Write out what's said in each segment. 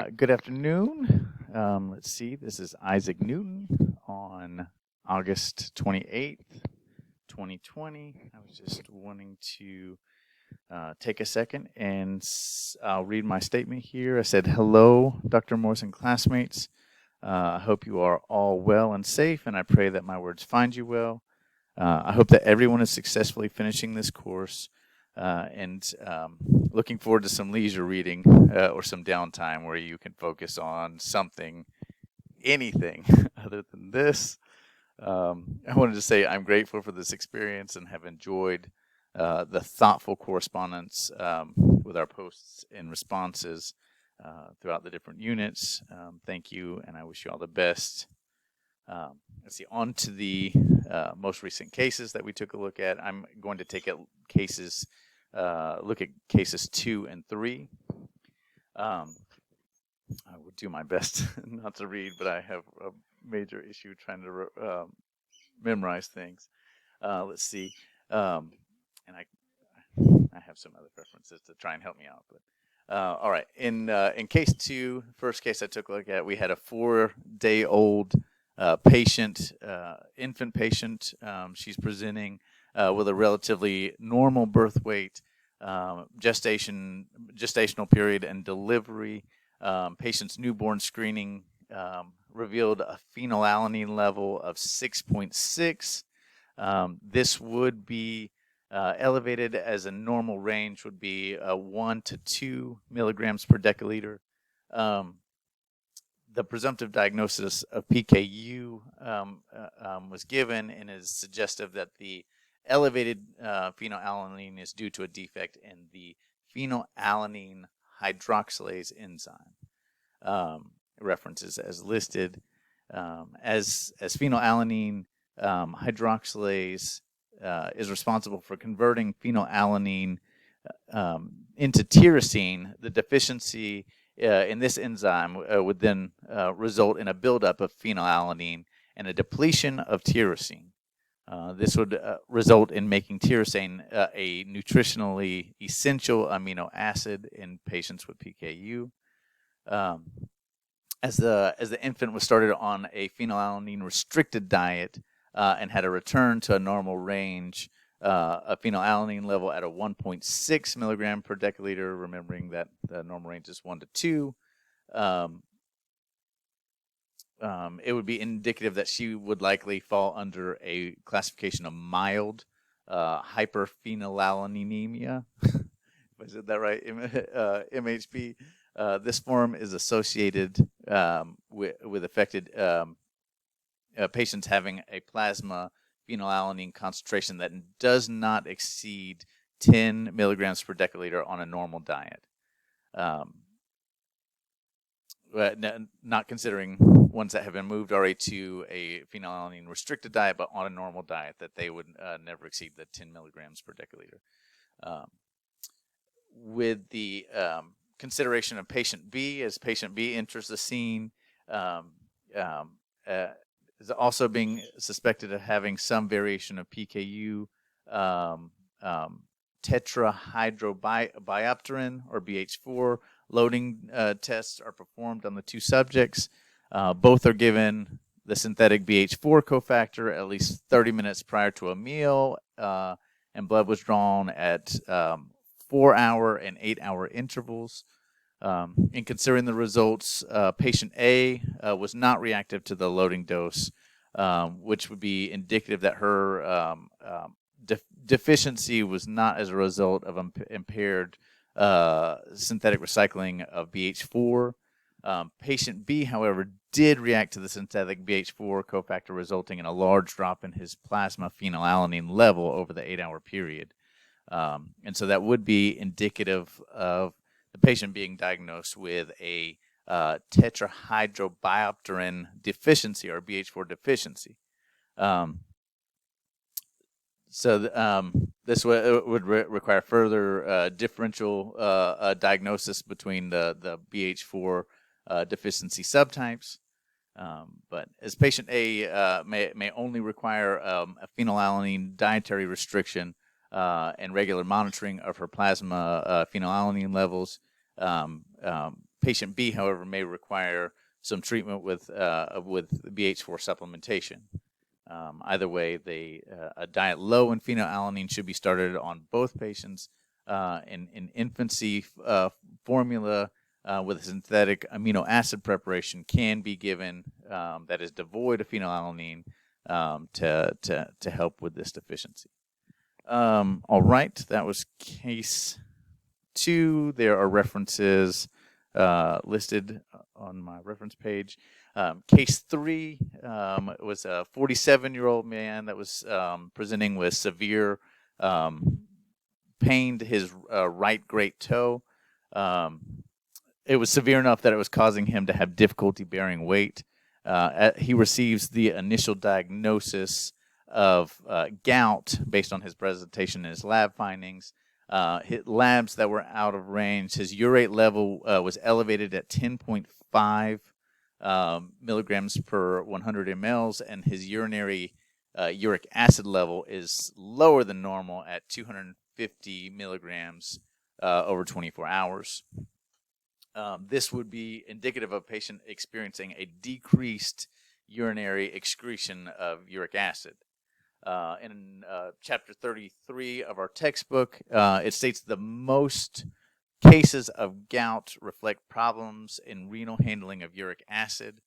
Good afternoon. Let's see, this is Isaac Newton on August 28th, 2020. I was just wanting to take a second and I'll read my statement here. I said, hello, Dr. Morse and classmates. I hope you are all well and safe, and I pray that my words find you well. I hope that everyone is successfully finishing this course and looking forward to some leisure reading or some downtime where you can focus on something, anything other than this. I wanted to say I'm grateful for this experience and have enjoyed the thoughtful correspondence with our posts and responses throughout the different units. Thank you, and I wish you all the best. Let's see, on to the most recent cases that we took a look at. I'm going to take look at cases 2 and 3. I will do my best not to read, but I have a major issue trying to memorize things. Let's see, and I have some other preferences to try and help me out. But all right, in case 2, first case I took a look at, we had a 4-day-old patient, infant patient. She's presenting with a relatively normal birth weight, gestational period, and delivery. Patient's newborn screening revealed a phenylalanine level of 6.6. This would be elevated, as a normal range would be 1 to 2 milligrams per deciliter. The presumptive diagnosis of PKU was given and is suggestive that the elevated phenylalanine is due to a defect in the phenylalanine hydroxylase enzyme. References as listed. As phenylalanine hydroxylase is responsible for converting phenylalanine into tyrosine, the deficiency in this enzyme would then result in a buildup of phenylalanine and a depletion of tyrosine. This would result in making tyrosine a nutritionally essential amino acid in patients with PKU. As the infant was started on a phenylalanine restricted diet and had a return to a normal range, a phenylalanine level at a 1.6 milligram per deciliter, remembering that the normal range is 1 to 2, it would be indicative that she would likely fall under a classification of mild hyperphenylalaninemia. If I said that right, MHP. This form is associated with affected patients having a plasma phenylalanine concentration that does not exceed 10 milligrams per deciliter on a normal diet. Not considering ones that have been moved already to a phenylalanine restricted diet, but on a normal diet, that they would never exceed the 10 milligrams per deciliter. With the consideration of patient B, as patient B enters the scene, is also being suspected of having some variation of PKU. Tetrahydrobiopterin, or BH4, loading tests are performed on the 2 subjects. Both are given the synthetic BH4 cofactor at least 30 minutes prior to a meal, and blood was drawn at 4-hour and 8-hour intervals. In considering the results, patient A was not reactive to the loading dose, which would be indicative that her deficiency was not as a result of impaired synthetic recycling of BH4. Patient B, however, did react to the synthetic BH4 cofactor, resulting in a large drop in his plasma phenylalanine level over the 8-hour period. And so that would be indicative of the patient being diagnosed with a tetrahydrobiopterin deficiency, or BH4 deficiency. This would require further differential diagnosis between the BH4 deficiency subtypes. But as patient A may only require a phenylalanine dietary restriction and regular monitoring of her plasma phenylalanine levels, patient B, however, may require some treatment with BH4 supplementation. Either way, a diet low in phenylalanine should be started on both patients. In infancy, formula with a synthetic amino acid preparation can be given that is devoid of phenylalanine to help with this deficiency. All right, that was case 2. There are references listed on my reference page. Case 3 was a 47-year-old man that was presenting with severe pain to his right great toe. It was severe enough that it was causing him to have difficulty bearing weight. He receives the initial diagnosis of gout based on his presentation and his lab findings. His labs that were out of range. His urate level was elevated at 10.5 milligrams per 100 mLs, and his urinary uric acid level is lower than normal at 250 milligrams over 24 hours. This would be indicative of a patient experiencing a decreased urinary excretion of uric acid. In chapter 33 of our textbook, it states the most cases of gout reflect problems in renal handling of uric acid.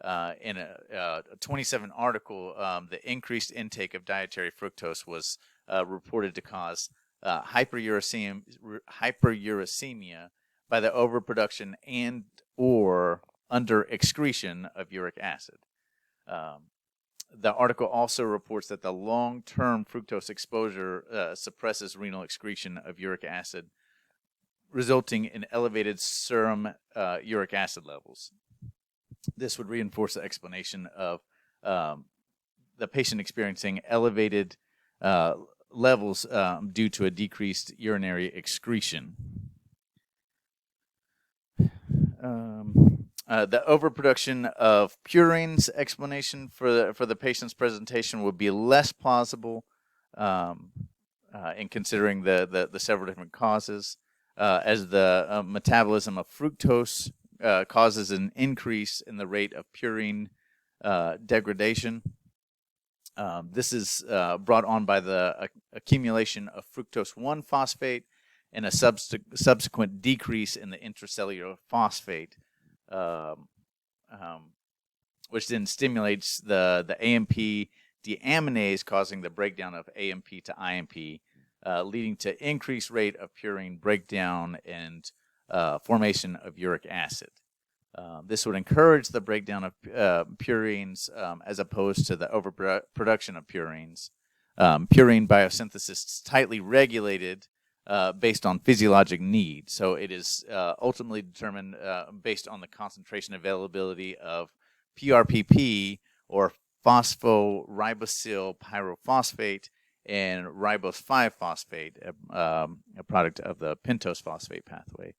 In a 27 article, the increased intake of dietary fructose was reported to cause hyperuricemia by the overproduction and or under excretion of uric acid. The article also reports that the long-term fructose exposure suppresses renal excretion of uric acid, resulting in elevated serum uric acid levels. This would reinforce the explanation of the patient experiencing elevated levels due to a decreased urinary excretion. The overproduction of purines explanation for the patient's presentation would be less plausible in considering the several different causes, as the metabolism of fructose causes an increase in the rate of purine degradation. This is brought on by the accumulation of fructose 1-phosphate and a subsequent decrease in the intracellular phosphate, which then stimulates the AMP deaminase, causing the breakdown of AMP to IMP, leading to increased rate of purine breakdown and formation of uric acid. This would encourage the breakdown of purines as opposed to the overproduction of purines. Purine biosynthesis is tightly regulated based on physiologic need. So it is ultimately determined based on the concentration availability of PRPP, or phosphoribosyl pyrophosphate, and ribose 5-phosphate, a product of the pentose phosphate pathway.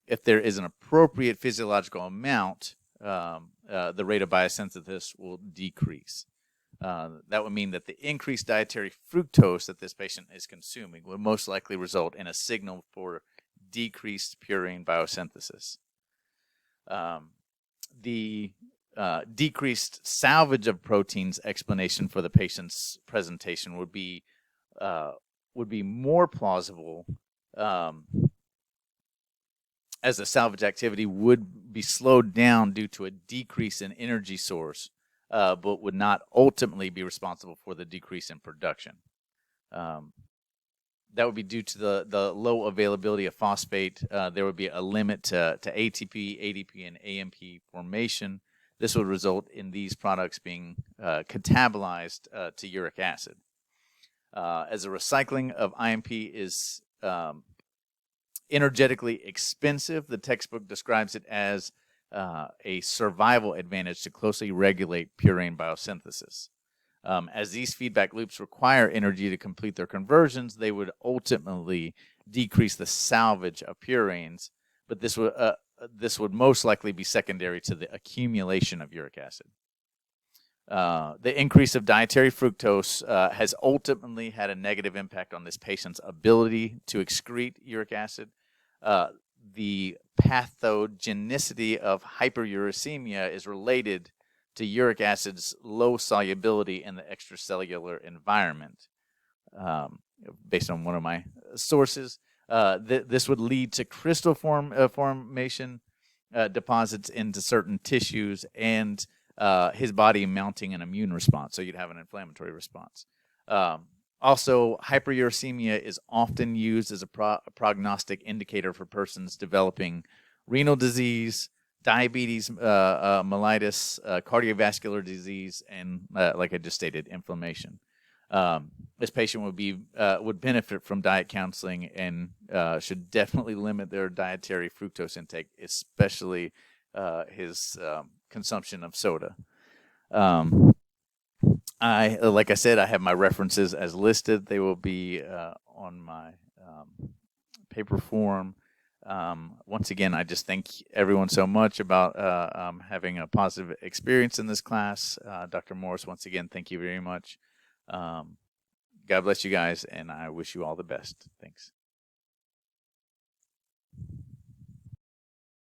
If there is an appropriate physiological amount, the rate of biosynthesis will decrease. That would mean that the increased dietary fructose that this patient is consuming would most likely result in a signal for decreased purine biosynthesis. The decreased salvage of proteins explanation for the patient's presentation would be more plausible, as the salvage activity would be slowed down due to a decrease in energy source, but would not ultimately be responsible for the decrease in production. That would be due to the low availability of phosphate. There would be a limit to ATP, ADP, and AMP formation. This would result in these products being catabolized to uric acid. As a recycling of IMP is energetically expensive, the textbook describes it as a survival advantage to closely regulate purine biosynthesis. As these feedback loops require energy to complete their conversions, they would ultimately decrease the salvage of purines, but this would most likely be secondary to the accumulation of uric acid. The increase of dietary fructose has ultimately had a negative impact on this patient's ability to excrete uric acid. the pathogenicity of hyperuricemia is related to uric acid's low solubility in the extracellular environment. Based on one of my sources, this would lead to crystal formation deposits into certain tissues and his body mounting an immune response. So you'd have an inflammatory response. Also, hyperuricemia is often used as a prognostic indicator for persons developing renal disease, diabetes mellitus, cardiovascular disease, and like I just stated, inflammation. This patient would benefit from diet counseling and should definitely limit their dietary fructose intake, especially his consumption of soda. Like I said, I have my references as listed. They will be on my paper form. Once again, I just thank everyone so much about having a positive experience in this class. Dr. Morris, once again, thank you very much. God bless you guys, and I wish you all the best. Thanks.